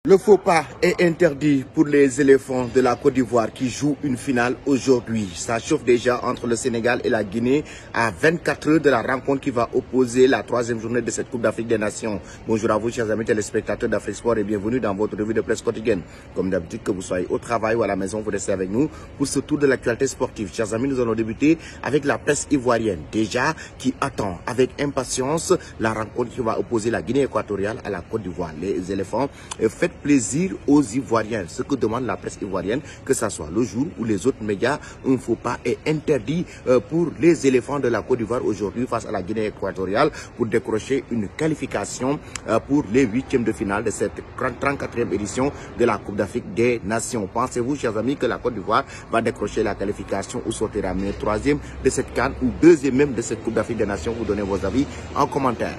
Le faux pas est interdit pour les éléphants de la Côte d'Ivoire qui jouent une finale aujourd'hui. Ça chauffe déjà entre le Sénégal et la Guinée à 24 heures de la rencontre qui va opposer la troisième journée de cette Coupe d'Afrique des Nations. Bonjour à vous, chers amis téléspectateurs d'Afrique Sport, et bienvenue dans votre revue de presse quotidienne. Comme d'habitude, que vous soyez au travail ou à la maison, vous restez avec nous pour ce tour de l'actualité sportive. Chers amis, nous allons débuter avec la presse ivoirienne, déjà qui attend avec impatience la rencontre qui va opposer la Guinée équatoriale à la Côte d'Ivoire. Les éléphants faites plaisir aux Ivoiriens, ce que demande la presse ivoirienne, que ce soit le jour ou les autres médias. Un faux pas est interdit pour les éléphants de la Côte d'Ivoire aujourd'hui face à la Guinée équatoriale pour décrocher une qualification pour les huitièmes de finale de cette 34e édition de la Coupe d'Afrique des Nations. Pensez-vous, chers amis, que la Côte d'Ivoire va décrocher la qualification ou sortira meilleur troisième de cette CAN ou deuxième même de cette Coupe d'Afrique des Nations? Vous donnez vos avis en commentaire.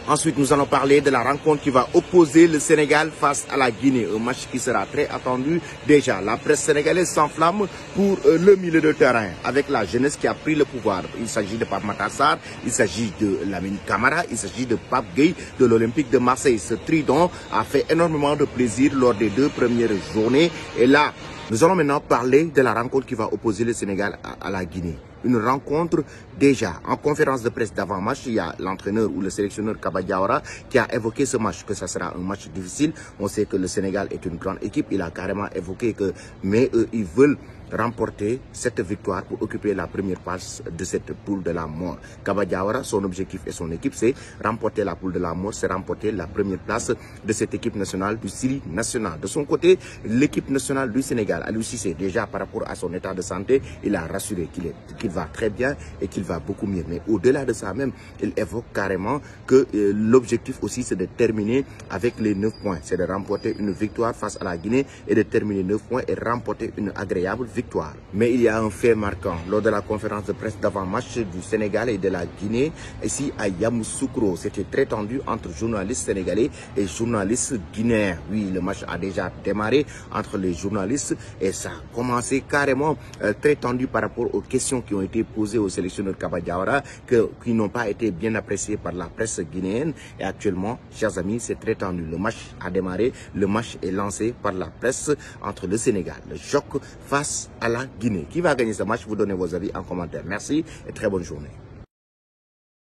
Ensuite, nous allons parler de la rencontre qui va opposer le Sénégal face à la Guinée. Un match qui sera très attendu déjà. La presse sénégalaise s'enflamme pour le milieu de terrain avec la jeunesse qui a pris le pouvoir. Il s'agit de Pape Matar Sarr, il s'agit de Lamine Camara, il s'agit de Pape Gueye de l'Olympique de Marseille. Ce trident a fait énormément de plaisir lors des deux premières journées. Et là, nous allons maintenant parler de la rencontre qui va opposer le Sénégal à la Guinée. Une rencontre déjà en conférence de presse d'avant-match, il y a l'entraîneur ou le sélectionneur Kaba Diawara qui a évoqué ce match, que ça sera un match difficile. On sait que le Sénégal est une grande équipe, il a carrément évoqué que, mais eux, ils veulent remporter cette victoire pour occuper la première place de cette poule de la mort. Kaba Diawara, son objectif et son équipe, c'est remporter la poule de la mort, c'est remporter la première place de cette équipe nationale du Syrie national. De son côté, l'équipe nationale du Sénégal, Aliou Cissé, déjà par rapport à son état de santé, il a rassuré qu'il va très bien et qu'il va beaucoup mieux. Mais au-delà de ça même, il évoque carrément que l'objectif aussi, c'est de terminer avec les 9 points. C'est de remporter une victoire face à la Guinée et de terminer 9 points et remporter une agréable victoire. Mais il y a un fait marquant. Lors de la conférence de presse d'avant-match du Sénégal et de la Guinée, ici à Yamoussoukro, c'était très tendu entre journalistes sénégalais et journalistes guinéens. Oui, le match a déjà démarré entre les journalistes et ça a commencé carrément très tendu par rapport aux questions qui ont été posées au sélectionneur Kaba Diawara, qui n'ont pas été bien appréciées par la presse guinéenne. Et actuellement, chers amis, c'est très tendu. Le match a démarré, le match est lancé par la presse entre le Sénégal. Le choc face à la Guinée. Qui va gagner ce match? Vous donnez vos avis en commentaire. Merci et très bonne journée.